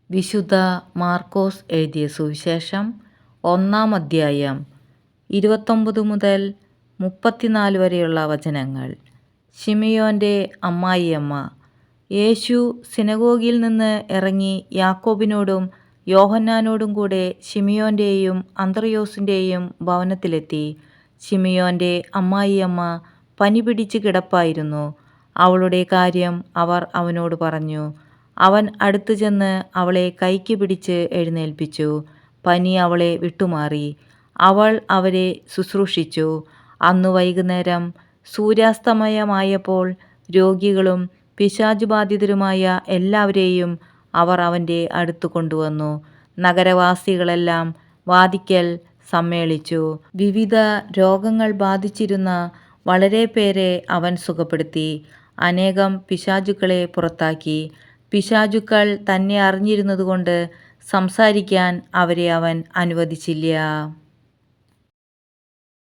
വിശുദ്ധ മാർക്കോസ് എഴുതിയ സുവിശേഷം 1-ാം അധ്യായം 29 മുതൽ 34 വരെയുള്ള വചനങ്ങൾ. ശിമിയോൻ്റെ അമ്മായിയമ്മ. യേശു സിനഗോഗിൽ നിന്ന് ഇറങ്ങി യാക്കോബിനോടും യോഹന്നാനോടും കൂടെ ശിമിയോൻ്റെയും അന്ത്രയോസിൻ്റെയും ഭവനത്തിലെത്തി. ശിമിയോൻ്റെ അമ്മായിയമ്മ പനി പിടിച്ച് കിടപ്പായിരുന്നു. അവളുടെ കാര്യം അവർ അവനോട് പറഞ്ഞു. അവൻ അടുത്തു ചെന്ന് അവളെ കൈക്ക് പിടിച്ച് എഴുന്നേൽപ്പിച്ചു. പനി അവളെ വിട്ടുമാറി. അവൾ അവരെ ശുശ്രൂഷിച്ചു. അന്നു വൈകുന്നേരം സൂര്യാസ്തമയമായപ്പോൾ രോഗികളും പിശാചുബാധിതരുമായ എല്ലാവരെയും അവർ അവൻ്റെ അടുത്ത് കൊണ്ടുവന്നു. നഗരവാസികളെല്ലാം വാതിൽക്കൽ സമ്മേളിച്ചു. വിവിധ രോഗങ്ങൾ ബാധിച്ചിരുന്ന വളരെ പേരെ അവൻ സുഖപ്പെടുത്തി. അനേകം പിശാചുക്കളെ പുറത്താക്കി. പിശാചുക്കൾ തന്നെ അറിഞ്ഞിരുന്നതുകൊണ്ട് സംസാരിക്കാൻ അവരെ അവൻ അനുവദിച്ചില്ല.